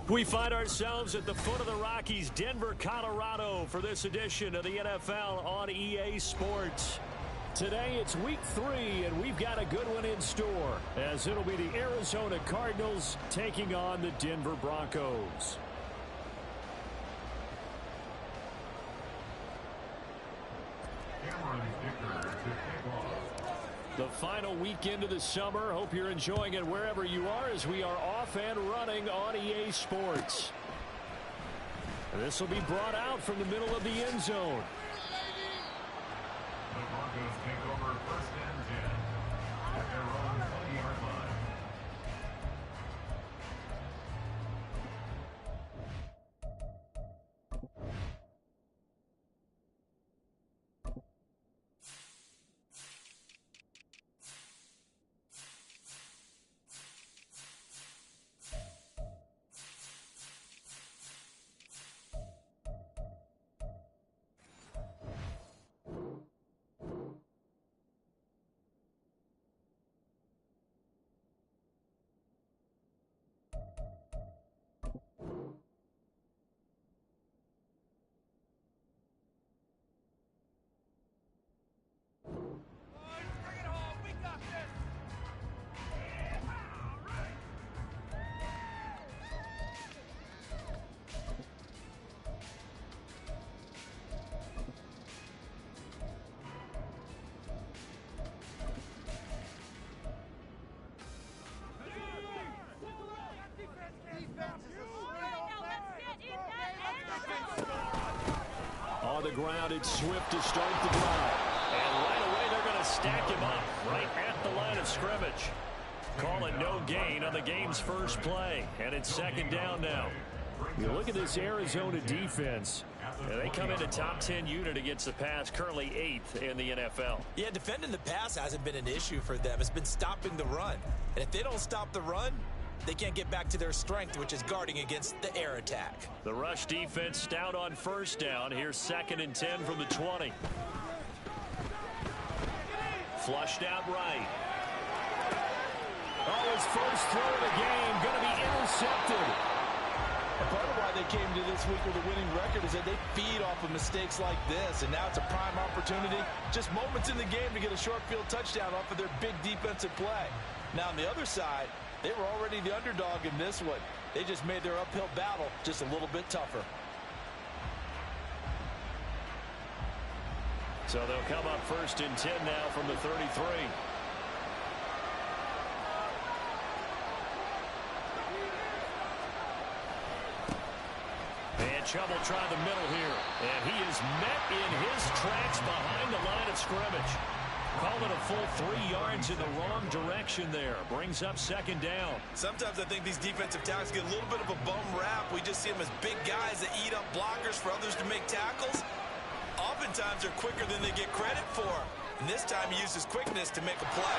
We find ourselves at the foot of the Rockies, Denver, Colorado, for this edition of the NFL on EA Sports. Today it's week 3, and we've got a good one in store, as it'll be the Arizona Cardinals taking on the Denver Broncos. The final weekend of the summer. Hope you're enjoying it wherever you are, as we are off and running on EA Sports. This will be brought out from the middle of the end zone. The Broncos take over 1st and 10 at their own 20-yard line. On the ground, it's Swift to start the drive. And right away, they're going to stack him up right at the line of scrimmage. Call it no gain on the game's first play. And it's 2nd down now. You look at this Arizona defense. They come in a top 10 unit against the pass, currently 8th in the NFL. Yeah, defending the pass hasn't been an issue for them. It's been stopping the run. And if they don't stop the run, they can't get back to their strength, which is guarding against the air attack. The rush defense stout on 1st down. Here's 2nd and 10 from the 20. Flushed out right. Oh, his first throw of the game going to be intercepted. A part of why they came to this week with a winning record is that they feed off of mistakes like this, and now it's a prime opportunity, just moments in the game, to get a short field touchdown off of their big defensive play. Now on the other side, they were already the underdog in this one. They just made their uphill battle just a little bit tougher. So they'll come up 1st and 10 now from the 33. And Chubb will try the middle here. And he is met in his tracks behind the line of scrimmage. Call it a full 3 yards in the wrong direction there. Brings up 2nd down. Sometimes I think these defensive tackles get a little bit of a bum rap. We just see them as big guys that eat up blockers for others to make tackles. Oftentimes they're quicker than they get credit for. And this time he used his quickness to make a play.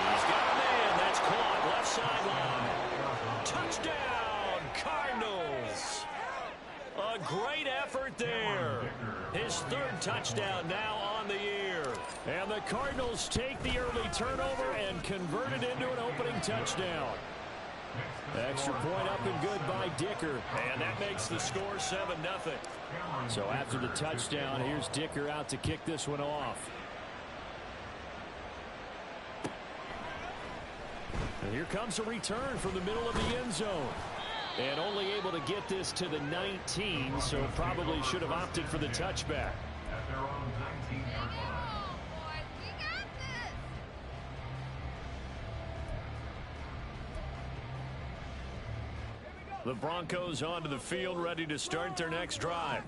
He's got a man. That's caught. Left sideline. Touchdown, Cardinals. A great effort there. His 3rd touchdown now on the year. And the Cardinals take the early turnover and convert it into an opening touchdown. Extra point up and good by Dicker. And that makes the score 7-0. So after the touchdown, here's Dicker out to kick this one off. And here comes a return from the middle of the end zone. And only able to get this to the 19, so probably should have opted for the touchback. At their own 19-yard line. The Broncos onto the field, ready to start their next drive.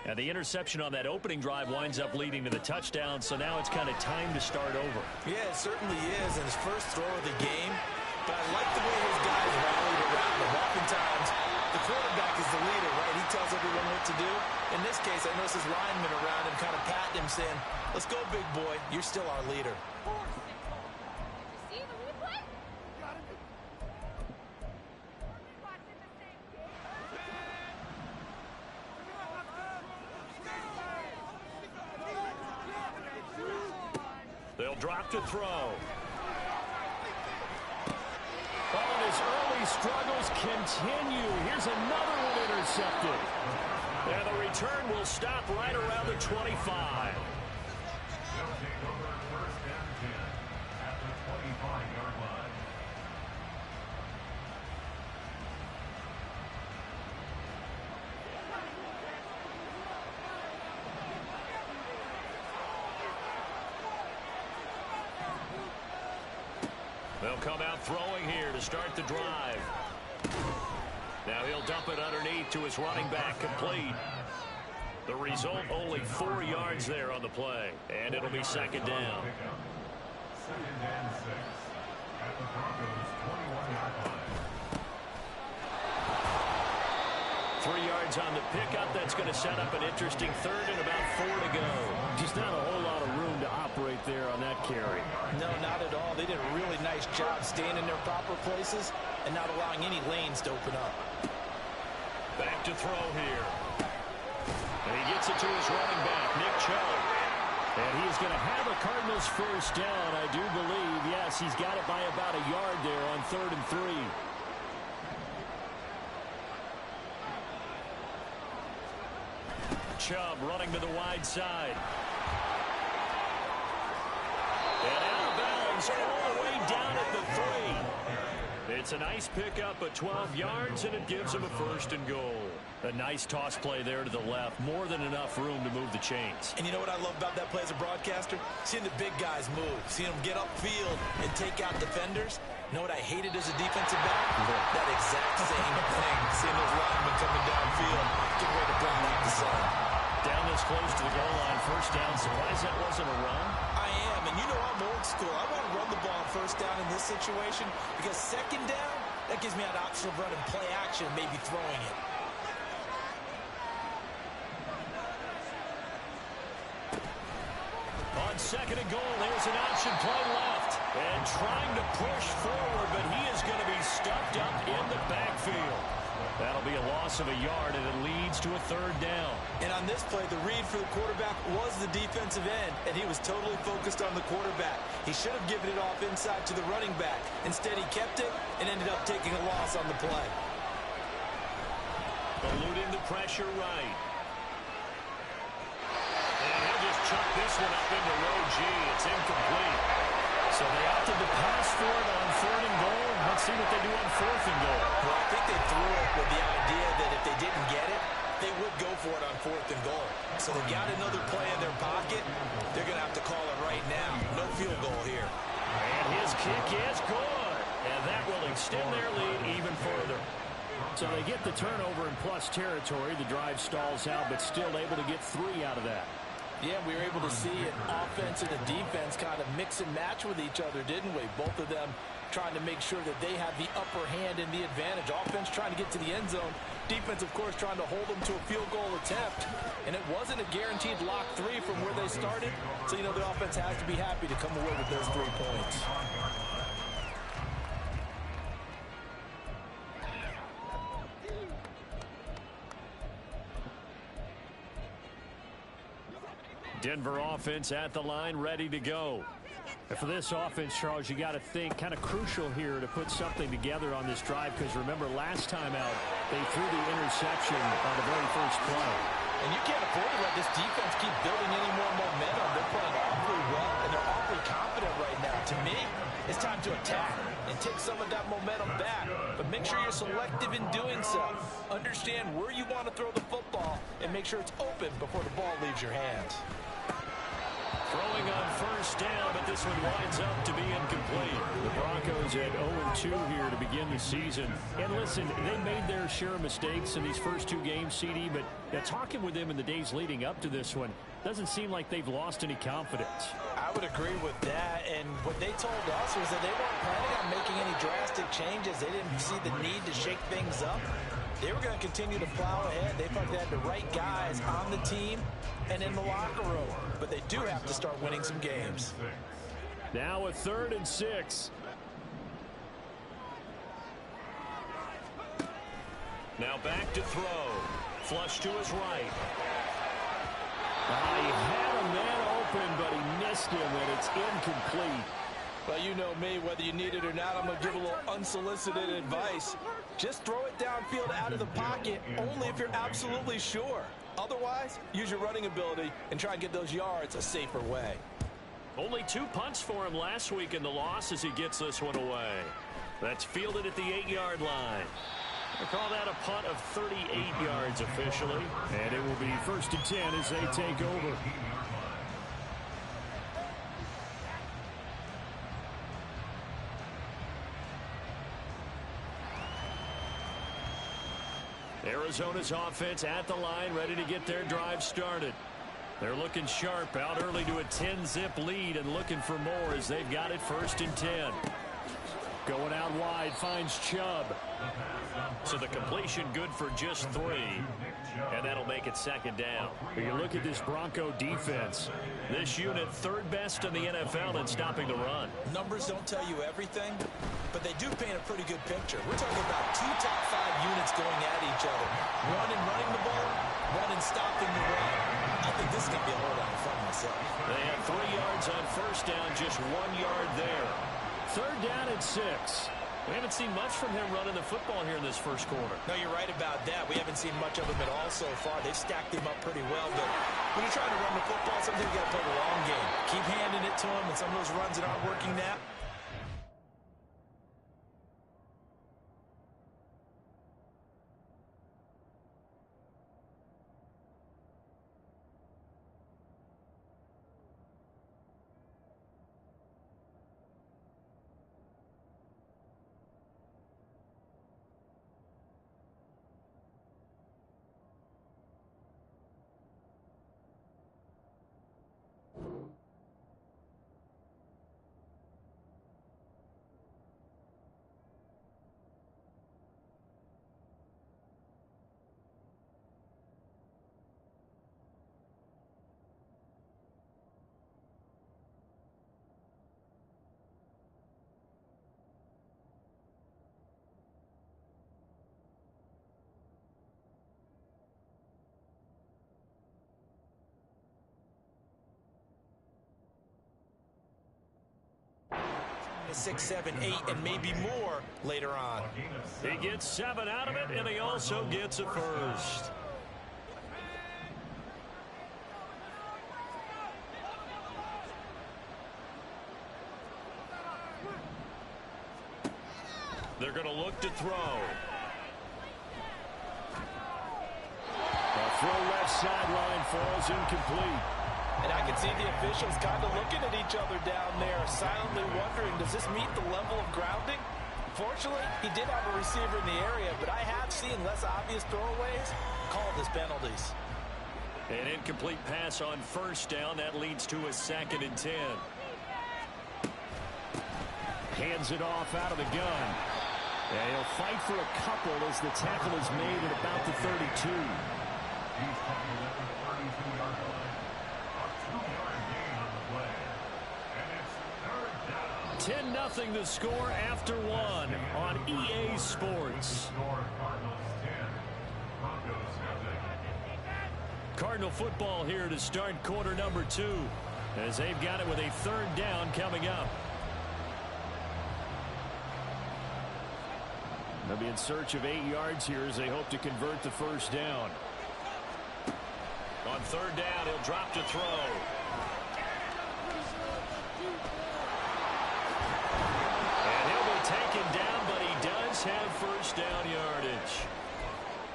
And the interception on that opening drive winds up leading to the touchdown, so now it's kind of time to start over. Yeah, it certainly is, and his first throw of the game. But I like the way his guys rallied around him. Oftentimes, the quarterback is the leader, right? He tells everyone what to do. In this case, I notice his linemen around him kind of patting him, saying, "Let's go, big boy. You're still our leader." They'll drop to throw. Oh, his early struggles continue. Here's another one intercepted. And the return will stop right around the 25. They'll take over first and 10 at the 25-yard line. They'll come out throwing here to start the drive. Now he'll dump it underneath to his running back, complete. The result, only 4 yards there on the play. And it'll be second down. Second and 6 at the Broncos' 21-yard line. 3 yards on the pickup. That's going to set up an interesting third and about 4 to go. Just not a whole lot of room to operate there on that carry. No, not at all. They did a really nice job staying in their proper places and not allowing any lanes to open up. Back to throw here. And he gets it to his running back, Nick Chubb. And he's going to have a Cardinals first down, I do believe. Yes, he's got it by about a yard there on 3rd and 3. Chubb running to the wide side. And out of bounds all the way down at the 3. It's a nice pickup of 12 yards, and it gives him a 1st and goal. A nice toss play there to the left. More than enough room to move the chains. And you know what I love about that play as a broadcaster? Seeing the big guys move. Seeing them get upfield and take out defenders. You know what I hated as a defensive back? That exact same thing. Seeing those linemen coming downfield, getting ready to bring out the sun. Down this close to the goal line. First down. Surprised that wasn't a run. I am, and you know I'm old school. I want to run the ball on first down in this situation because second down, that gives me an option of running play action, maybe throwing it. On 2nd and goal, there's an option play left. And trying to push forward, but he is going to be stuffed up in the backfield. That'll be a loss of a yard, and it leads to a 3rd down. And on this play, the read for the quarterback was the defensive end, and he was totally focused on the quarterback. He should have given it off inside to the running back. Instead, he kept it and ended up taking a loss on the play. Eluding the pressure right. And he'll just chuck this one up into row G. It's incomplete. So they opted to pass for it on 3rd and goal. Let's see what they do on 4th and goal. Well, I think they threw it with the idea that if they didn't get it, they would go for it on 4th and goal. So they got another play in their pocket. They're going to have to call it right now. No field goal here. And his kick is good. And that will extend their lead even further. So they get the turnover in plus territory. The drive stalls out, but still able to get 3 out of that. Yeah, we were able to see an offense and a defense kind of mix and match with each other, didn't we? Both of them trying to make sure that they have the upper hand and the advantage. Offense trying to get to the end zone. Defense, of course, trying to hold them to a field goal attempt. And it wasn't a guaranteed lock 3 from where they started. So, you know, the offense has to be happy to come away with those 3 points. Denver offense at the line, ready to go. And for this offense, Charles, you got to think kind of crucial here to put something together on this drive, because remember last time out they threw the interception on the very first play. And you can't afford to let this defense keep building any more momentum. They're playing awfully well, and they're awfully confident right now. To me, it's time to attack and take some of that momentum back. But make sure you're selective in doing so. Understand where you want to throw the football and make sure it's open before the ball leaves your hands. Throwing on first down, but this one winds up to be incomplete. The Broncos at 0-2 here to begin the season. And listen, they made their share of mistakes in these first 2 games, CD, but talking with them in the days leading up to this one, doesn't seem like they've lost any confidence. I would agree with that, and what they told us was that they weren't planning on making any drastic changes. They didn't see the need to shake things up. They were going to continue to plow ahead. They felt they had the right guys on the team and in the locker room. But they do have to start winning some games. Now a 3rd and 6. Now back to throw. Flush to his right. He had a man open, but he missed him, and it's incomplete. Well, you know me, whether you need it or not, I'm going to give a little unsolicited advice. Just throw it downfield out of the pocket, only if you're absolutely sure. Otherwise, use your running ability and try and get those yards a safer way. Only 2 punts for him last week in the loss as he gets this one away. That's fielded at the 8-yard line. They call that a punt of 38 yards officially. And it will be 1st and 10 as they take over. Arizona's offense at the line, ready to get their drive started. They're looking sharp, out early to a 10-zip lead and looking for more as they've got it 1st and 10. Going out wide, finds Chubb. So the completion good for just 3, and that'll make it 2nd down. You look at this Bronco defense. This unit 3rd best in the NFL in stopping the run. Numbers don't tell you everything, but they do paint a pretty good picture. We're talking about 2 top 5 units going at each other. One in running the ball, one in stopping the run. I think this is going to be a whole lot of fun myself. They have 3 yards on 1st down, just 1 yard there. 3rd down and 6. We haven't seen much from him running the football here in this 1st quarter. No, you're right about that. We haven't seen much of him at all so far. They've stacked him up pretty well, but when you're trying to run the football, sometimes you got to play the long game. Keep handing it to him, and some of those runs that aren't working now, a 6, 7, 8, and maybe more later on. He gets 7 out of it, and he also gets a 1st. They're going to look to throw. The throw left sideline falls incomplete. And I can see the officials kind of looking at each other down there, silently wondering, does this meet the level of grounding? Fortunately, he did have a receiver in the area, but I have seen less obvious throwaways called as penalties. An incomplete pass on 1st down. That leads to a 2nd and 10. Hands it off out of the gun. Yeah, he'll fight for a couple as the tackle is made at about the 32. He's tackled at the 32-yard line. A 2-yard gain on the play. And it's 3rd down. 10-0 the score after 1 on EA Sports. Score Cardinals 10. Broncos nothing. Cardinal football here to start quarter number 2 as they've got it with a 3rd down coming up. They'll be in search of 8 yards here as they hope to convert the 1st down. On 3rd down, he'll drop to throw. And he'll be taken down, but he does have 1st down yardage.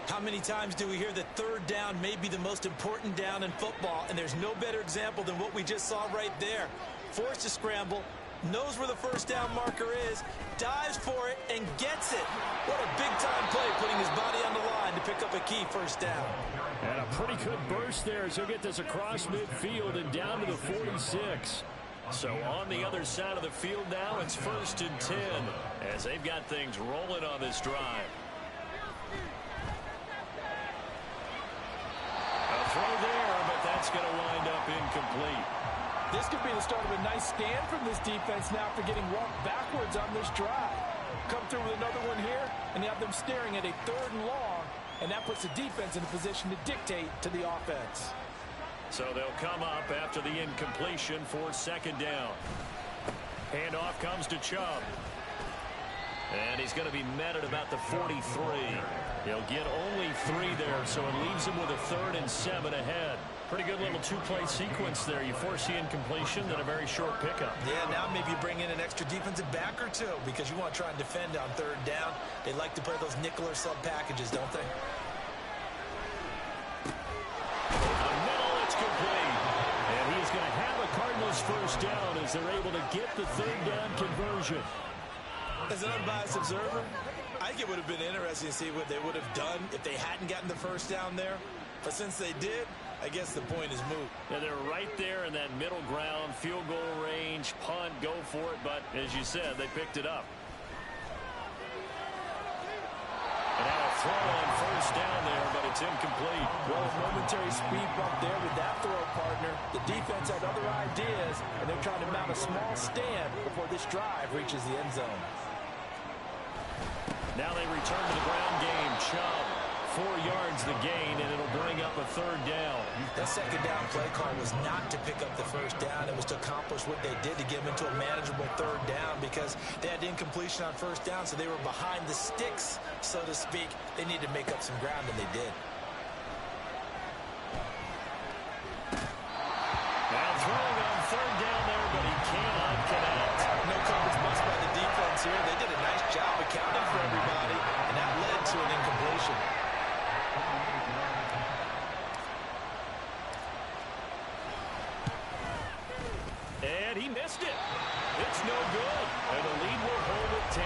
How many times do we hear that 3rd down may be the most important down in football, and there's no better example than what we just saw right there. Forced to scramble, knows where the 1st down marker is, dives for it, and gets it. What a big-time play, putting his body on the line to pick up a key 1st down. And a pretty good burst there as he'll get this across midfield and down to the 46. So on the other side of the field now, it's 1st and 10 as they've got things rolling on this drive. A throw there, but that's going to wind up incomplete. This could be the start of a nice stand from this defense now after getting walked backwards on this drive. Come through with another one here, and you have them staring at a 3rd and long, and that puts the defense in a position to dictate to the offense. So they'll come up after the incompletion for 2nd down. Handoff comes to Chubb. And he's going to be met at about the 43. He'll get only 3 there, so it leaves him with a 3rd and 7 ahead. Pretty good little 2-play sequence there. You force the incompletion, then a very short pickup. Yeah, now maybe you bring in an extra defensive back or 2 because you want to try and defend on 3rd down. They like to play those nickel or sub packages, don't they? A middle, it's complete. And he's going to have a Cardinals first down as they're able to get the 3rd down conversion. As an unbiased observer, I think it would have been interesting to see what they would have done if they hadn't gotten the first down there. But since they did, I guess the point is moot. Yeah, they're right there in that middle ground, field goal range, punt, go for it. But as you said, they picked it up. And now a throw on first down there, but it's incomplete. Well, a momentary speed bump there with that throw, partner. The defense had other ideas, and they're trying to mount a small stand before this drive reaches the end zone. Now they return to the ground game. Chubb, 4 yards the gain, and it'll bring up a 3rd down. That 2nd down play call was not to pick up the first down. It was to accomplish what they did to get them into a manageable 3rd down because they had incompletion on first down, so they were behind the sticks, so to speak. They needed to make up some ground, and they did. Now throwing on 3rd down there, but he cannot connect. No coverage bust by the defense here. They did a nice job accounting for everybody, and that led to an incompletion. And he missed it. It's no good. And the lead will hold at 10.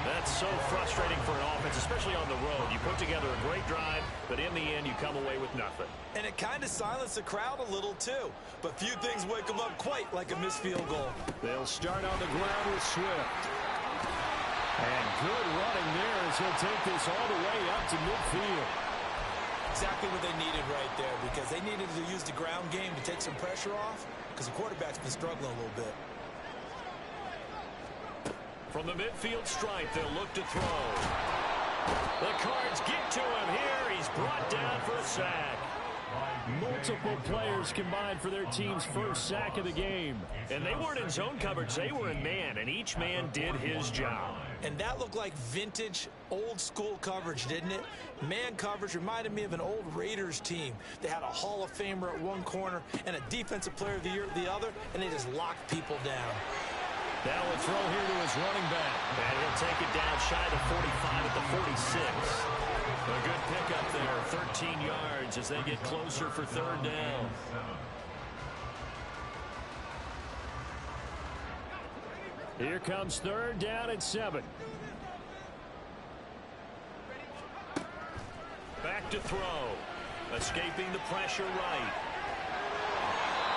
That's so frustrating for an offense, especially on the road. You put together a great drive, but in the end, you come away with nothing. And it kind of silenced the crowd a little, too. But few things wake them up quite like a missed field goal. They'll start on the ground with Swift. And good running there as he'll take this all the way up to midfield. Exactly what they needed right there because they needed to use the ground game to take some pressure off because the quarterback's been struggling a little bit. From the midfield stripe, they'll look to throw. The Cards get to him here. He's brought down for a sack. Multiple players combined for their team's first sack of the game. And they weren't in zone coverage. They were in man, and each man did his job. And that looked like vintage, old-school coverage, didn't it? Man coverage reminded me of an old Raiders team. They had a Hall of Famer at one corner and a Defensive Player of the Year at the other, and they just locked people down. Now a throw here to his running back. And he'll take it down shy of the 45 at the 46. A good pickup there, 13 yards as they get closer for 3rd down. Here comes 3rd down and 7. Back to throw. Escaping the pressure right.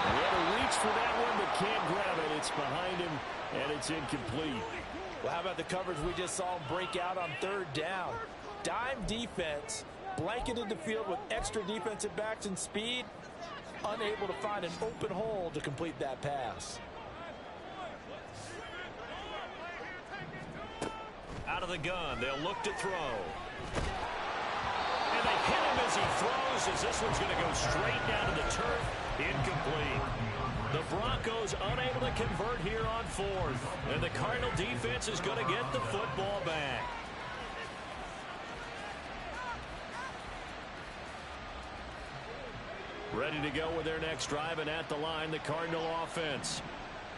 He had to reach for that one, but can't grab it. It's behind him, and it's incomplete. Well, how about the coverage we just saw him break out on 3rd down? Dime defense, blanketed the field with extra defensive backs and speed, unable to find an open hole to complete that pass. Out of the gun, they'll look to throw. And they hit him as he throws, as this one's going to go straight down to the turf. Incomplete. The Broncos unable to convert here on 4th. And the Cardinal defense is going to get the football back. Ready to go with their next drive, and at the line, the Cardinal offense.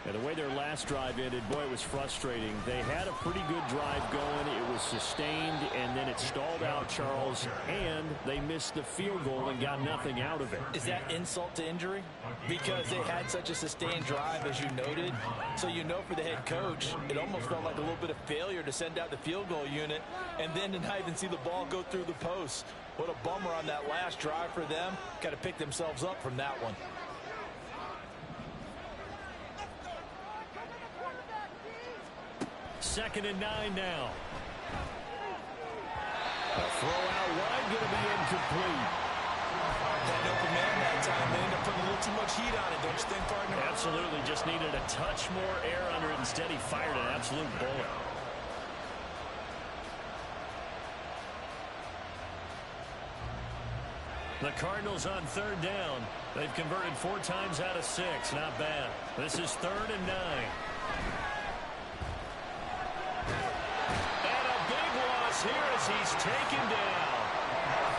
And the way their last drive ended, boy, it was frustrating. They had a pretty good drive going. It was sustained, and then it stalled out, Charles, and they missed the field goal and got nothing out of it. Is that insult to injury? Because they had such a sustained drive, as you noted. So you know for the head coach, it almost felt like a little bit of failure to send out the field goal unit and then to not even see the ball go through the post. What a bummer on that last drive for them. Got to pick themselves up from that one. 2nd and 9 now. A throw out wide, going to be incomplete. That open man that time, they ended up putting a little too much heat on it, don't you think, partner? Absolutely, just needed a touch more air under it. Instead, he fired an absolute bullet. The Cardinals on 3rd down. They've converted 4 times out of 6. Not bad. This is 3rd and 9. And a big loss here as he's taken down.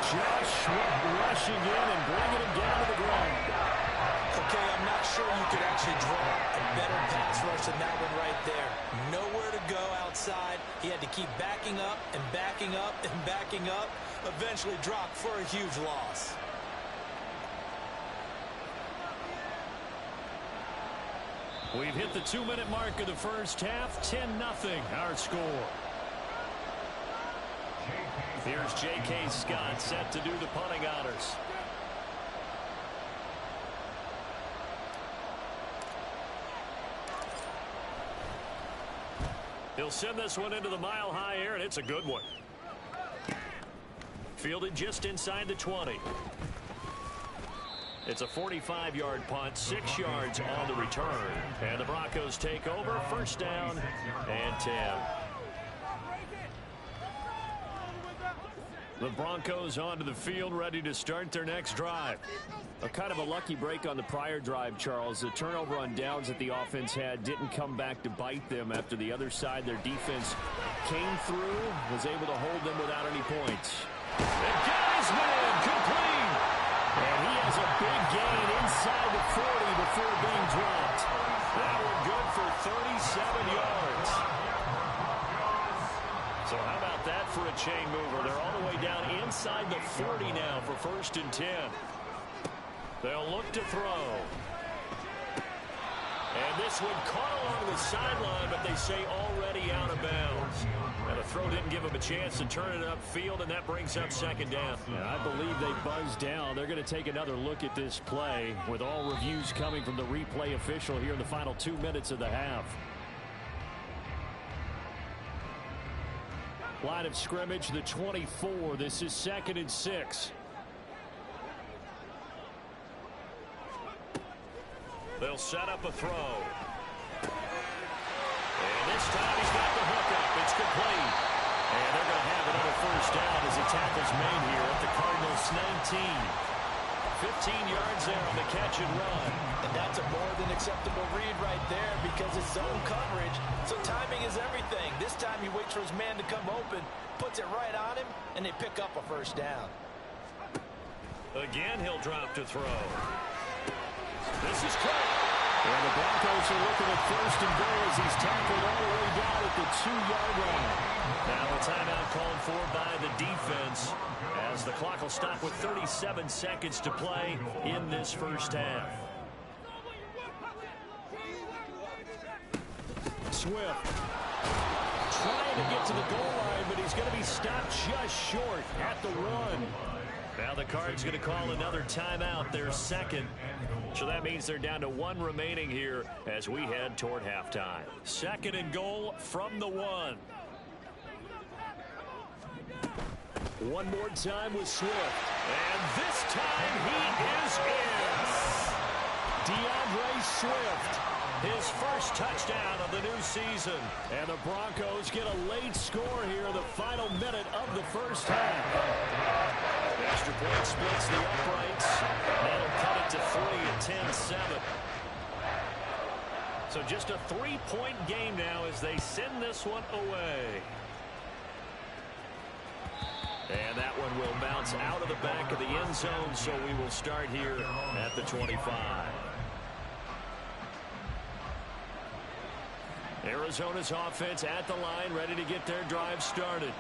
Josh Swift rushing in and bringing him down to the ground. Okay, I'm not sure you could actually draw a better pass rush than that one right there. Nowhere to go outside. He had to keep backing up and backing up and backing up. Eventually dropped for a huge loss. We've hit the 2-minute mark of the first half. 10-0 our score. Here's J.K. Scott set to do the punting honors. He'll send this one into the mile-high air, and it's a good one. Fielded just inside the 20. It's a 45-yard punt, 6 yards on the return. And the Broncos take over, first down and 10. The Broncos onto the field, ready to start their next drive. A kind of a lucky break on the prior drive, Charles. The turnover on downs that the offense had didn't come back to bite them after the other side. Their defense came through, was able to hold them without any points. And got his man complete. And he has a big gain inside the 40 before being dropped. That one good for 37 yards. So how about that for a chain mover? They're all the way down inside the 40 now for first and 10. They'll look to throw. And this one caught along the sideline, but they say already out of bounds. And the throw didn't give him a chance to turn it upfield, and that brings up second down. And I believe they buzzed down. They're going to take another look at this play with all reviews coming from the replay official here in the final 2 minutes of the half. Line of scrimmage, the 24. This is 2nd and 6. They'll set up a throw. And this time he's got the hook up. It's complete. And they're going to have another first down as the tackle's made here at the Cardinals' 19. 15 yards there on the catch and run. And that's a more than acceptable read right there because it's zone coverage, so timing is everything. This time he waits for his man to come open, puts it right on him, and they pick up a first down. Again, he'll drop to throw. This is caught. And the Broncos are looking at first and goal as he's tackled all the way down at the 2-yard line. Now a timeout called for by the defense as the clock will stop with 37 seconds to play in this first half. Swift trying to get to the goal line, but he's going to be stopped just short at the 1. Now the Cards going to call another timeout, their second. So that means they're down to 1 remaining here as we head toward halftime. 2nd and goal from the 1. One more time with Swift. And this time he is in. DeAndre Swift. His first touchdown of the new season. And the Broncos get a late score here in the final minute of the first half. Extra point splits the uprights. That'll cut it to 3 at 10-7. So just a 3-point game now as they send this one away. And that one will bounce out of the back of the end zone, so we will start here at the 25. Arizona's offense at the line, ready to get their drive started.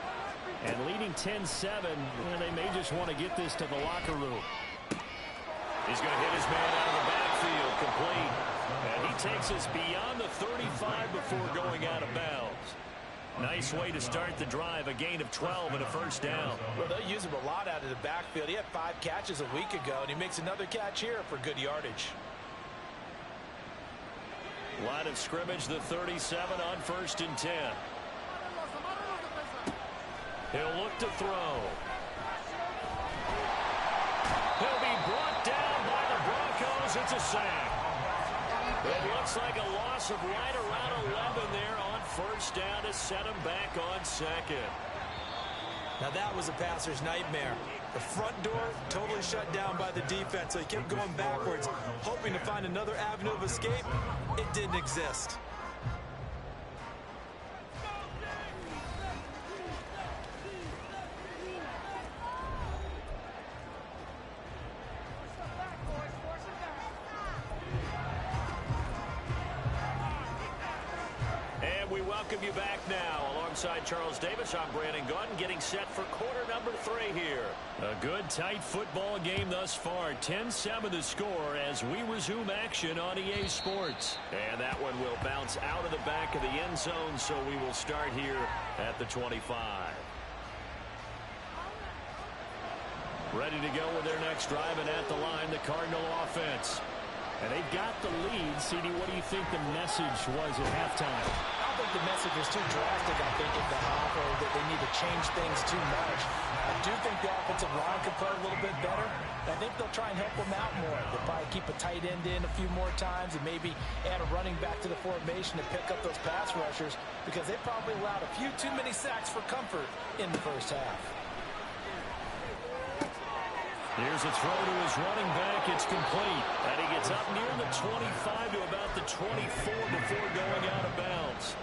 And leading 10-7, and they may just want to get this to the locker room. He's going to hit his man out of the backfield, complete. And he takes us beyond the 35 before going out of bounds. Nice way to start the drive, a gain of 12 and a first down. Well, they'll use him a lot out of the backfield. He had 5 catches a week ago, and he makes another catch here for good yardage. Line of scrimmage, the 37 on 1st and 10. He'll look to throw. He'll be brought down by the Broncos. It's a sack. It looks like a loss of right around 11 there on first down to set him back on 2nd. Now that was a passer's nightmare. The front door totally shut down by the defense, so he kept going backwards, hoping to find another avenue of escape. It didn't exist. we welcome you back now. Alongside Charles Davis, I'm Brandon Gunn, getting set for quarter number 3 here. A good, tight football game thus far. 10-7 the score as we resume action on EA Sports. And that one will bounce out of the back of the end zone, so we will start here at the 25. Ready to go with their next drive, and at the line, the Cardinal offense. And they've got the lead. CD, what do you think the message was at halftime? I don't think the message was too drastic, I think, at the half, or that they need to change things too much. I do think the offensive line could play a little bit better. I think they'll try and help them out more. They'll probably keep a tight end in a few more times and maybe add a running back to the formation to pick up those pass rushers, because they probably allowed a few too many sacks for comfort in the first half. Here's a throw to his running back. It's complete. And he gets up near the 25 to about the 24 before going out of bounds.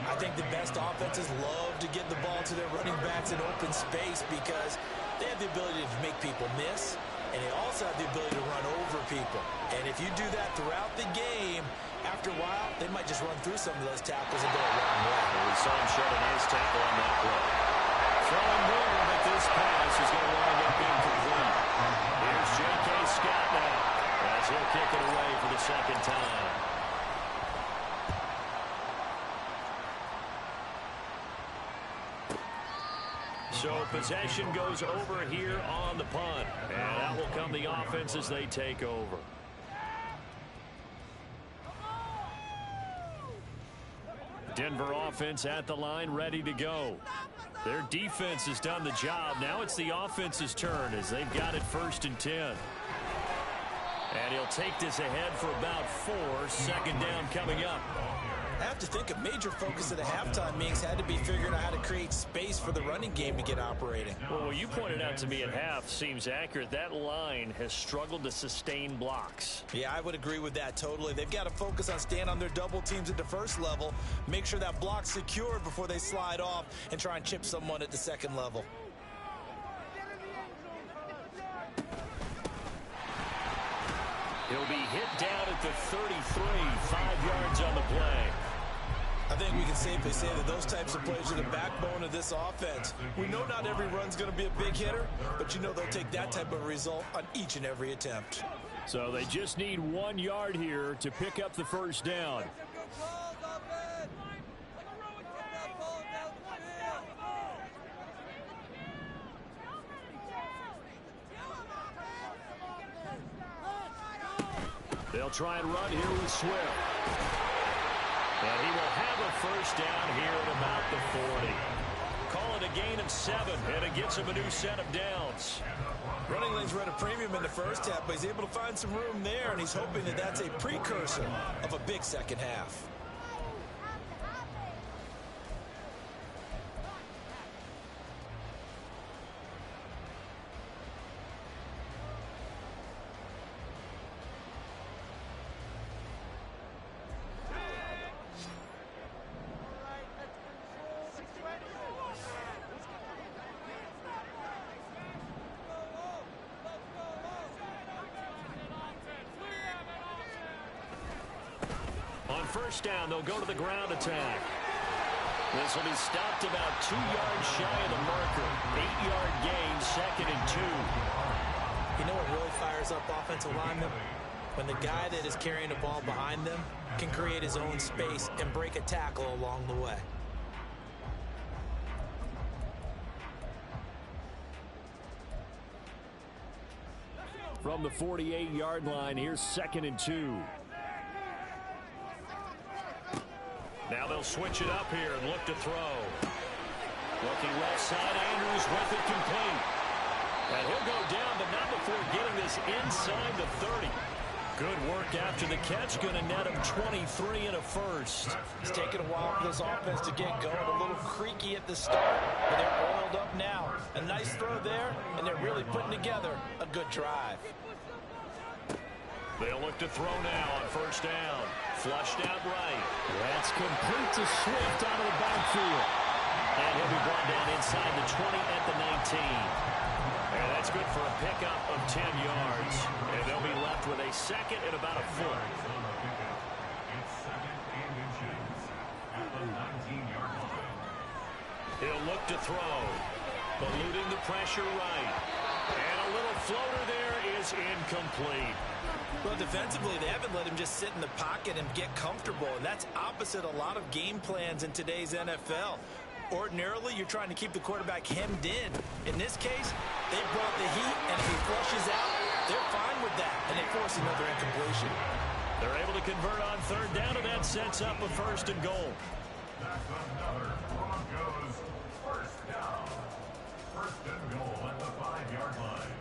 I think the best offenses love to get the ball to their running backs in open space because they have the ability to make people miss, and they also have the ability to run over people. And if you do that throughout the game, after a while, they might just run through some of those tackles and go a long way. We saw him shed a nice tackle on that play. Throwing more, but this pass is going to wind up incomplete. Here's J.K. Scott now as he'll kick it away for the second time. So possession goes over here on the punt. And out will come the offense as they take over. Denver offense at the line, ready to go. Their defense has done the job. Now it's the offense's turn as they've got it 1st and 10. And he'll take this ahead for about 4. Second down coming up. I have to think a major focus of the halftime meetings had to be figuring out how to create space for the running game to get operating. Well, what you pointed out to me at half seems accurate. That line has struggled to sustain blocks. Yeah, I would agree with that totally. They've got to focus on staying on their double teams at the first level, make sure that block's secured before they slide off, and try and chip someone at the second level. He'll be hit down at the 33, 5 yards on the play. I think we can safely say that those types of plays are the backbone of this offense. We know not every run's going to be a big hitter, but you know they'll take that type of result on each and every attempt. So they just need 1 yard here to pick up the first down. They'll try and run here with Swift. And he will have a first down here at about the 40. Call it a gain of 7, and it gets him a new set of downs. Running lanes were at a premium in the first half, but he's able to find some room there, and he's hoping that that's a precursor of a big second half. First down, they'll go to the ground attack. This will be stopped about 2 yards shy of the marker. 8-yard gain, 2nd and 2. You know what really fires up offensive linemen? When the guy that is carrying the ball behind them can create his own space and break a tackle along the way. From the 48-yard line, here's 2nd and 2. Now they'll switch it up here and look to throw. Looking left side, Andrews with it complete. And he'll go down, but not before getting this inside the 30. Good work after the catch. Going to net him 23 and a first. It's taken a while for this offense to get going. A little creaky at the start, but they're oiled up now. A nice throw there, and they're really putting together a good drive. They'll look to throw now on first down. Flushed out right. That's complete to Swift out of the backfield. And he'll be brought down inside the 20 at the 19. And that's good for a pickup of 10 yards. And they'll be left with a second and about a foot. look to throw. Eluding the pressure right. And a little floater there is incomplete. Well, defensively, they haven't let him just sit in the pocket and get comfortable, and that's opposite a lot of game plans in today's NFL. Ordinarily, you're trying to keep the quarterback hemmed in. In this case, they brought the heat, and if he flushes out, they're fine with that, and they force another incompletion. They're able to convert on third down, and that sets up a 1st and goal. That's another Broncos first down. 1st and goal at the 5-yard line.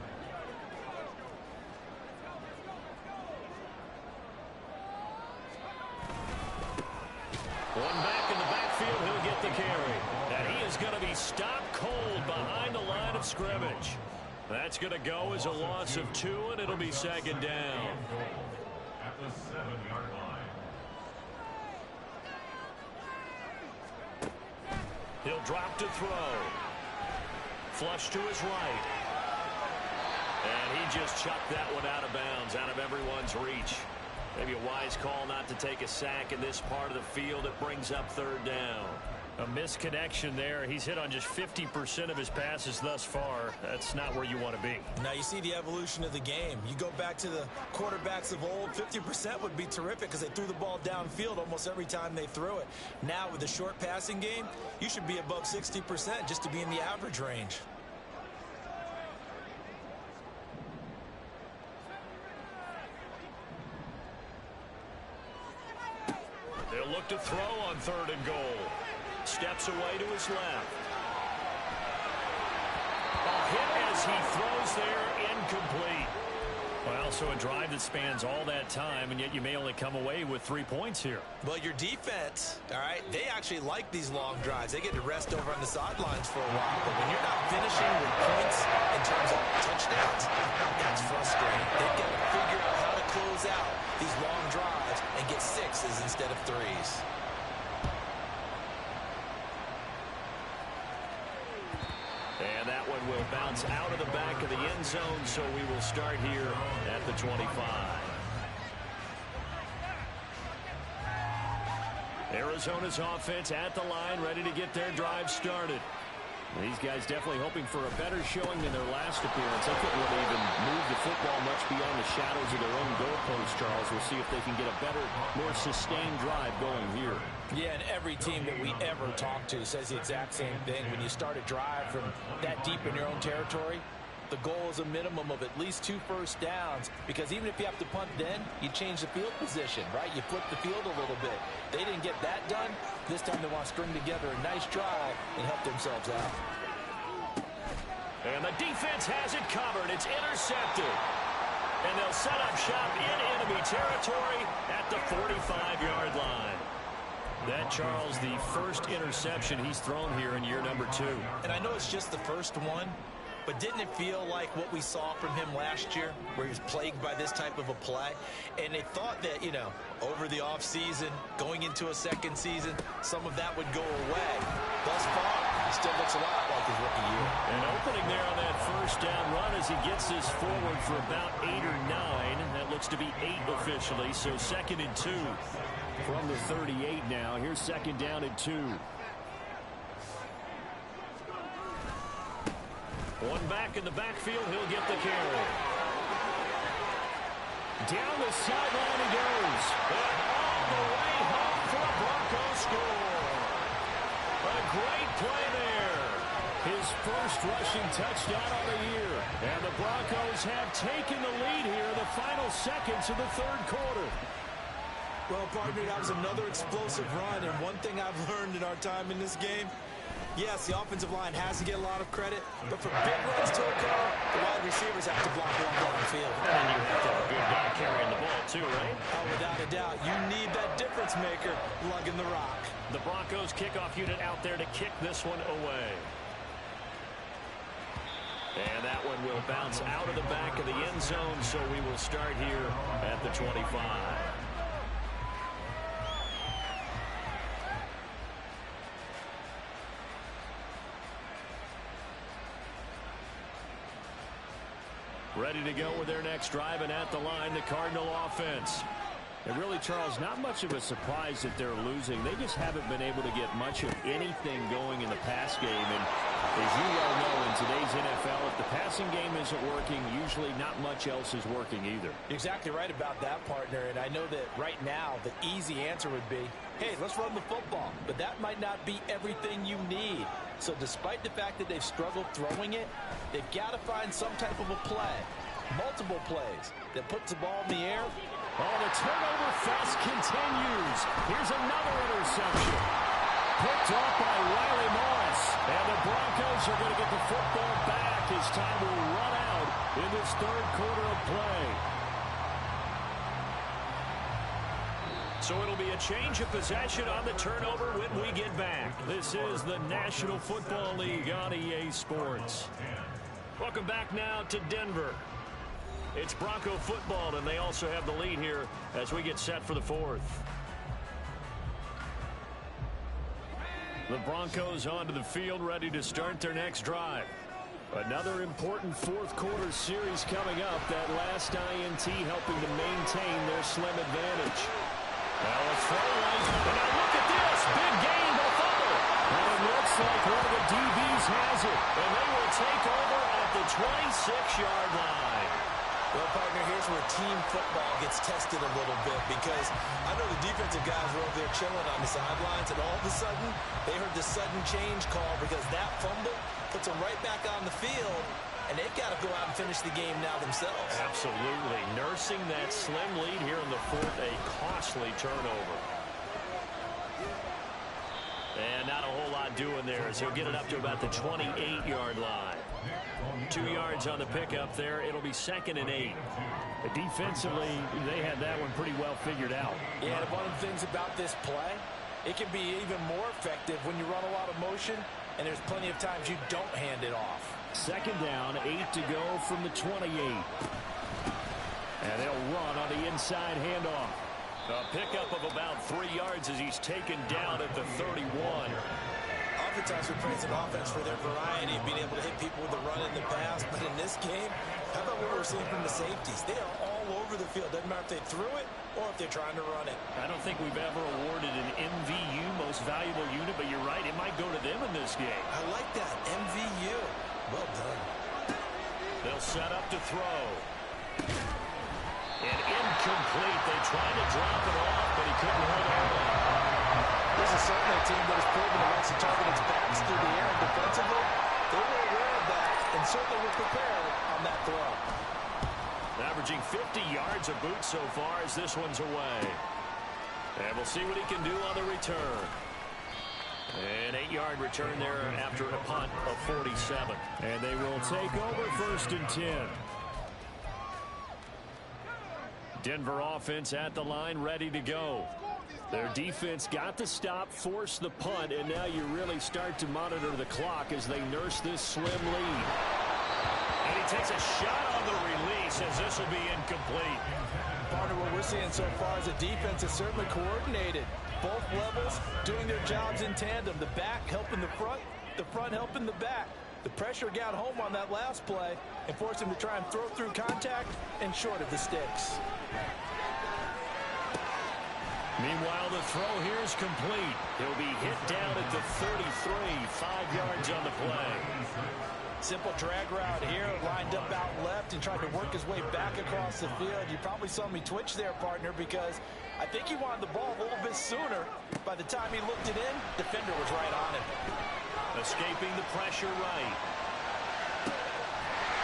One back in the backfield, he'll get the carry. And he is going to be stopped cold behind the line of scrimmage. That's going to go as a loss of 2, and it'll be 2nd down. At the 7-yard line. He'll drop to throw. Flush to his right. And he just chucked that one out of bounds, out of everyone's reach. Maybe a wise call not to take a sack in this part of the field. It brings up 3rd down. A misconnection there. He's hit on just 50% of his passes thus far. That's not where you want to be. Now you see the evolution of the game. You go back to the quarterbacks of old, 50% would be terrific because they threw the ball downfield almost every time they threw it. Now with the short passing game, you should be above 60% just to be in the average range. They'll look to throw on 3rd and goal. Steps away to his left. A hit as he throws there, incomplete. Well, so a drive that spans all that time, and yet you may only come away with 3 points here. Well, your defense, all right, they actually like these long drives. They get to rest over on the sidelines for a while. But when you're not finishing with points in terms of touchdowns, that's frustrating. They've got to figure out how to close out these long drives and get 6s instead of 3s. And that one will bounce out of the back of the end zone, so we will start here at the 25. Arizona's offense at the line, ready to get their drive started. These guys definitely hoping for a better showing than their last appearance. They couldn't really even move the football much beyond the shadows of their own goalpost, Charles. We'll see if they can get a better, more sustained drive going here. Yeah, and every team that we ever talk to says the exact same thing. When you start a drive from that deep in your own territory, the goal is a minimum of at least 2 first downs, because even if you have to punt then, you change the field position, right? You flip the field a little bit. They didn't get that done. This time they want to string together a nice drive and help themselves out. And the defense has it covered. It's intercepted. And they'll set up shop in enemy territory at the 45-yard line. That, Charles, the first interception he's thrown here in year number 2. And I know it's just the first one, but didn't it feel like what we saw from him last year, where he was plagued by this type of a play? And they thought that, you know, over the offseason, going into a second season, some of that would go away. Thus far, it still looks a lot like his rookie year. An opening there on that first down run as he gets this forward for about 8 or 9. That looks to be 8 officially, so 2nd and 2 from the 38 now. Here's 2nd down and 2. One back in the backfield, he'll get the carry. Down the sideline he goes. And all the way home for a Broncos score. A great play there. His first rushing touchdown on the year. And the Broncos have taken the lead here in the final seconds of the 3rd quarter. Well, partner, that was another explosive run, and one thing I've learned in our time in this game, yes, the offensive line has to get a lot of credit, but for big runs to occur, the wide receivers have to block one downfield. And you have to have a good guy carrying the ball too, right? Oh, without a doubt. You need that difference maker lugging the rock. The Broncos kickoff unit out there to kick this one away. And that one will bounce out of the back of the end zone, so we will start here at the 25. Ready to go with their next drive, and at the line, the Cardinal offense. And really, Charles, not much of a surprise that they're losing. They just haven't been able to get much of anything going in the pass game. And as you well know, in today's NFL, if the passing game isn't working, usually not much else is working either. Exactly right about that, partner. And I know that right now the easy answer would be, hey, let's run the football. But that might not be everything you need. So despite the fact that they've struggled throwing it, they've got to find some type of a play, multiple plays, that puts the ball in the air. Oh, the turnover fest continues. Here's another interception. Picked off by Riley Morris. And the Broncos are going to get the football back as time will run out in this third quarter of play. So it'll be a change of possession on the turnover when we get back. This is the National Football League on EA Sports. Welcome back now to Denver. It's Bronco football, and they also have the lead here as we get set for the fourth. The Broncos onto the field, ready to start their next drive. Another important fourth quarter series coming up. That last INT helping to maintain their slim advantage. Now a throw right. And now look at this. Big gain, the fumble. And it looks like one of the DBs has it. And they will take over at the 26-yard line. Well, partner, here's where team football gets tested a little bit, because I know the defensive guys were over there chilling on the sidelines, and all of a sudden they heard the sudden change call because that fumble puts them right back on the field, and they've got to go out and finish the game now themselves. Absolutely. Nursing that slim lead here in the fourth, a costly turnover. And not a whole lot doing there as he'll get it up to about the 28-yard line. 2 yards on the pickup there. It'll be 2nd and 8. Defensively, they had that one pretty well figured out. Yeah, and one of the things about this play, it can be even more effective when you run a lot of motion, and there's plenty of times you don't hand it off. 2nd down, 8 to go from the 28. And they'll run on the inside handoff. A pickup of about 3 yards as he's taken down at the 31. Oftentimes we praise an offense for their variety, being able to hit people with the run in the pass. But in this game, how about what we're seeing from the safeties? They are all over the field. Doesn't matter if they threw it or if they're trying to run it. I don't think we've ever awarded an MVU, most valuable unit, but you're right, it might go to them in this game. I like that, MVU. Well done. They'll set up to throw. And incomplete. They tried to drop it off, but he couldn't hold on. This is certainly a team that has proven it wants to target its backs through the air. Defensively, they were aware of that and certainly were prepared on that throw. Averaging 50 yards a boot so far as this one's away. And we'll see what he can do on the return. An 8-yard return there after a punt of 47. And they will take over 1st and 10. Denver offense at the line, ready to go. Their defense got the stop, forced the punt, and now you really start to monitor the clock as they nurse this slim lead. And he takes a shot on the release as this will be incomplete. Partner, what we're seeing so far is a defense is certainly coordinated. Both levels doing their jobs in tandem. The back helping the front helping the back. The pressure got home on that last play and forced him to try and throw through contact and short of the sticks. Meanwhile, the throw here is complete. He'll be hit down at the 33, 5 yards on the play. Simple drag route here, lined up out left and tried to work his way back across the field. You probably saw me twitch there, partner, because I think he wanted the ball a little bit sooner. By the time he looked it in, defender was right on him. Escaping the pressure right.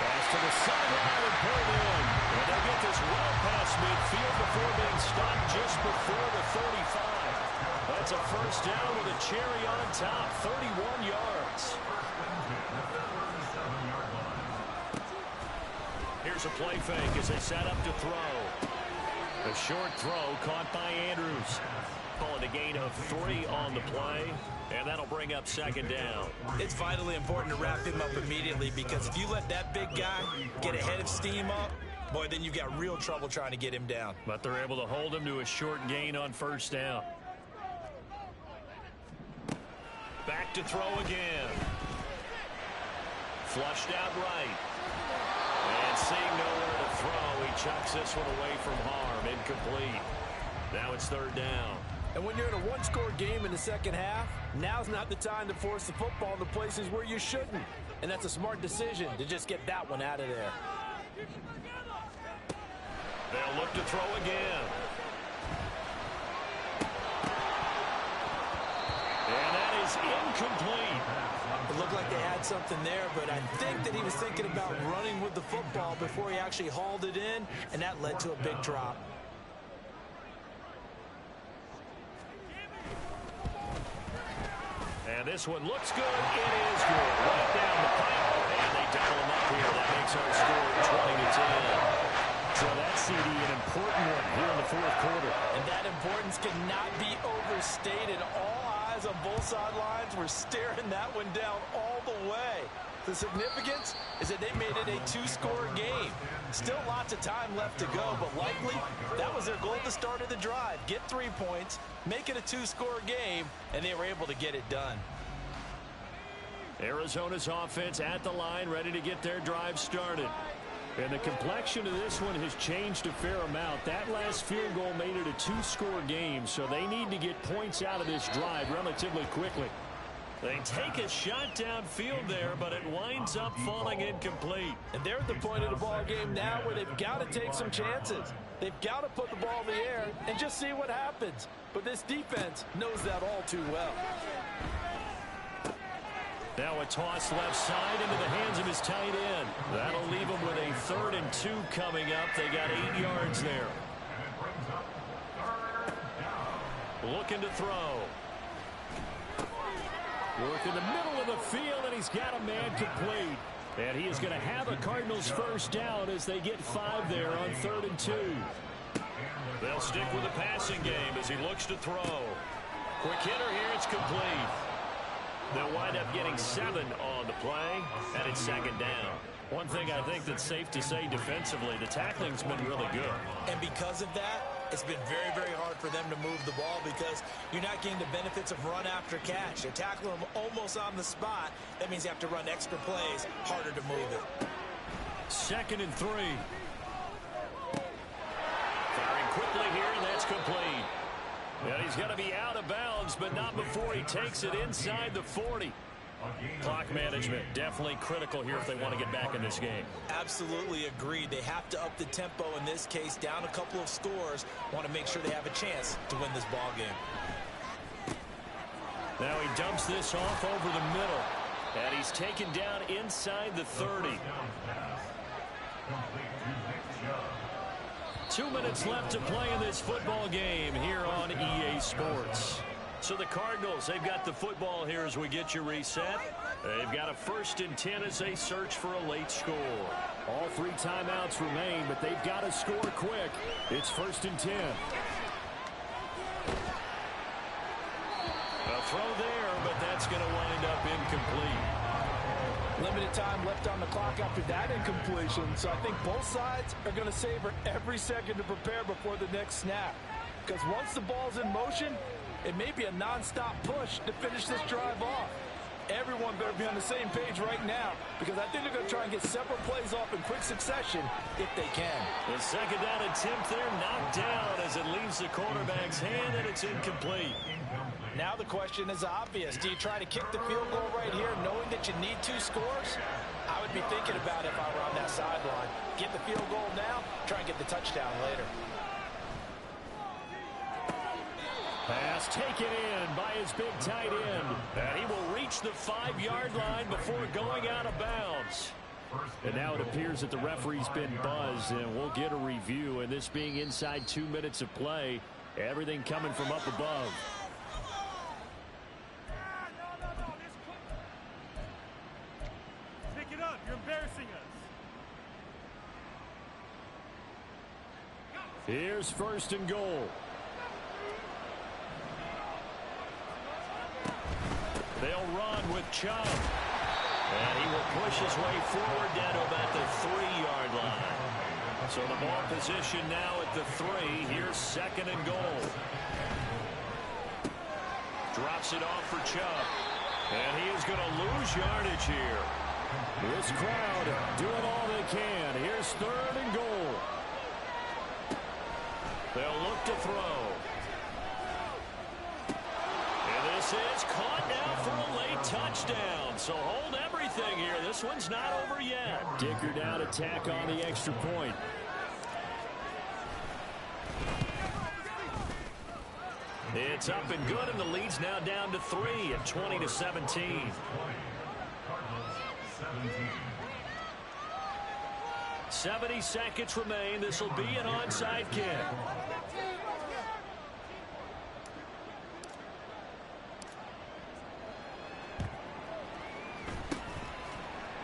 Pass to the sideline and pulled in. And they'll get this well past midfield before being stopped just before the 35. That's a 1st down with a cherry on top, 31 yards. Here's a play fake as they set up to throw. A short throw caught by Andrews. Calling a gain of 3 on the play, and that'll bring up 2nd down. It's vitally important to wrap him up immediately, because if you let that big guy get a head of steam up, boy, then you've got real trouble trying to get him down. But they're able to hold him to a short gain on 1st down. Back to throw again. Flushed out right. And seeing nowhere to throw, he chucks this one away from harm. Incomplete. Now it's third down. And when you're in a one-score game in the second half, now's not the time to force the football to places where you shouldn't. And that's a smart decision to just get that one out of there. They'll look to throw again. And that is incomplete. It looked like they had something there, but I think that he was thinking about running with the football before he actually hauled it in, and that led to a big drop. And this one looks good. It is good. Right down the pipe. And they double him up here. That makes our score 20-10. So that's, CD, an important one here in the fourth quarter. And that importance cannot be overstated. All eyes on both sidelines were staring that one down all the way. The significance is that they made it a two-score game. Still lots of time left to go, but likely that was their goal at the start of the drive. Get 3 points, make it a two-score game, and they were able to get it done. Arizona's offense at the line, ready to get their drive started. And the complexion of this one has changed a fair amount. That last field goal made it a two-score game, so they need to get points out of this drive relatively quickly. They take a shot downfield there, but it winds up falling incomplete. And they're at the point of the ball game now where they've got to take some chances. They've got to put the ball in the air and just see what happens. But this defense knows that all too well. Now a toss left side into the hands of his tight end. That'll leave him with a 3rd and 2 coming up. They got 8 yards there. Looking to throw. Work in the middle of the field, and he's got a man complete. And he is going to have a Cardinals first down as they get 5 there on 3rd and 2. They'll stick with the passing game as he looks to throw. Quick hitter here, it's complete. They'll wind up getting 7 on the play, and it's 2nd down. One thing I think that's safe to say defensively, the tackling's been really good. And because of that, it's been very, very hard for them to move the ball because you're not getting the benefits of run after catch. They're tackling them almost on the spot. That means you have to run extra plays, harder to move it. 2nd and 3. Firing quickly here, and that's complete. And he's going to be out of bounds, but not before he takes it inside the 40. Clock management, definitely critical here if they want to get back in this game. Absolutely agreed. They have to up the tempo in this case, down a couple of scores. Want to make sure they have a chance to win this ball game. Now he dumps this off over the middle. And he's taken down inside the 30. 2 minutes left to play in this football game here on EA Sports. So the Cardinals, they've got the football here as we get you reset. They've got a 1st and 10 as they search for a late score. All 3 timeouts remain, but they've got to score quick. It's 1st and 10. A throw there, but that's going to wind up incomplete. Limited time left on the clock after that incompletion, so I think both sides are going to savor every second to prepare before the next snap. Because once the ball's in motion, it may be a non-stop push to finish this drive off. Everyone better be on the same page right now because I think they're going to try and get several plays off in quick succession if they can. The 2nd down attempt there knocked down as it leaves the quarterback's hand, and it's incomplete. Now the question is obvious. Do you try to kick the field goal right here knowing that you need 2 scores? I would be thinking about it if I were on that sideline. Get the field goal now, try and get the touchdown later. Pass taken in by his big tight end. And he will reach the 5-yard line before going out of bounds. And now it appears that the referee's been buzzed, and we'll get a review. And this being inside 2 minutes of play, everything coming from up above. Pick it up. You're embarrassing us. Here's 1st and goal. They'll run with Chubb. And he will push his way forward down to about the 3-yard line. So the ball position now at the 3. Here's 2nd and goal. Drops it off for Chubb. And he is going to lose yardage here. This crowd doing all they can. Here's 3rd and goal. They'll look to throw. this is caught now for a late touchdown. So hold everything here. This one's not over yet. Dicker down to tack on the extra point. It's up and good, and the lead's now down to 3 at 20-17. 70 seconds remain. This will be an onside kick.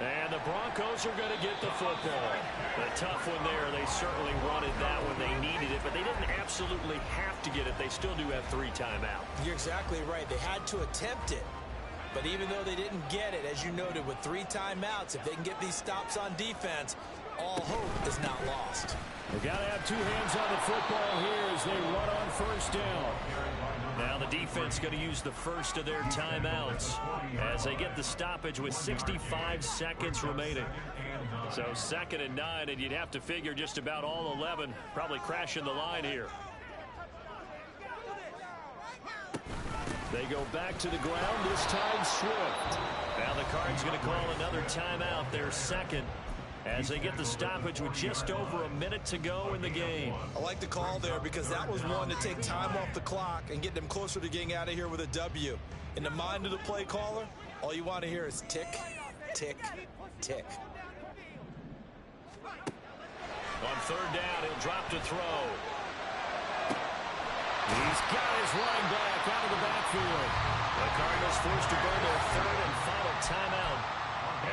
And the Broncos are going to get the football. A tough one there. They certainly wanted that when they needed it, but they didn't absolutely have to get it. They still do have 3 timeouts. You're exactly right. They had to attempt it. But even though they didn't get it, as you noted, with 3 timeouts, if they can get these stops on defense, all hope is not lost. They've got to have 2 hands on the football here as they run on first down. Now the defense going to use the first of their timeouts as they get the stoppage with 65 seconds remaining. So 2nd and 9, and you'd have to figure just about all 11 probably crashing the line here. They go back to the ground, this time Swift. Now the Cards going to call another timeout, their 2nd, as they get the stoppage with just over a minute to go in the game. I like the call there because that was one to take time off the clock and get them closer to getting out of here with a W. In the mind of the play caller, all you want to hear is tick, tick, tick. On 3rd down, he'll drop to throw. He's got his running back out of the backfield. The Cardinals forced to burn their 3rd and final timeout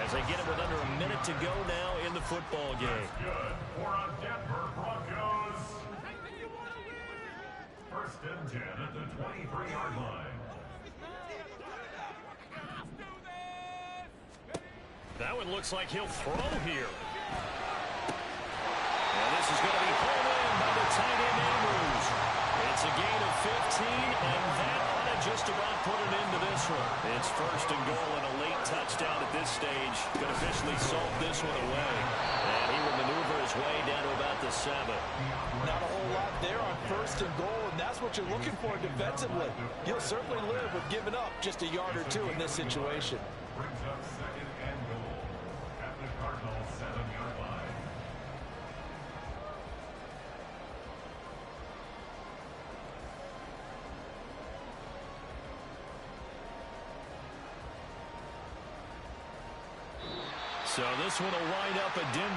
as they get it with under a minute to go now in the football game. Good for a Denver Broncos. 1st and 10 at the 23-yard line. That one looks like he'll throw here. And this is going to be pulled in by the tight end Andrews. It's a gain of 15, and that ought to just about put an end to this one. It's 1st and goal and a late touchdown at this stage. Could officially salt this one away. And he will maneuver his way down to about the 7. Not a whole lot there on 1st and goal, and that's what you're looking for defensively. You'll certainly live with giving up just a yard or 2 in this situation. Brings up 2nd and goal at the Cardinals' 7-yard line. So this one will wind up a Denver.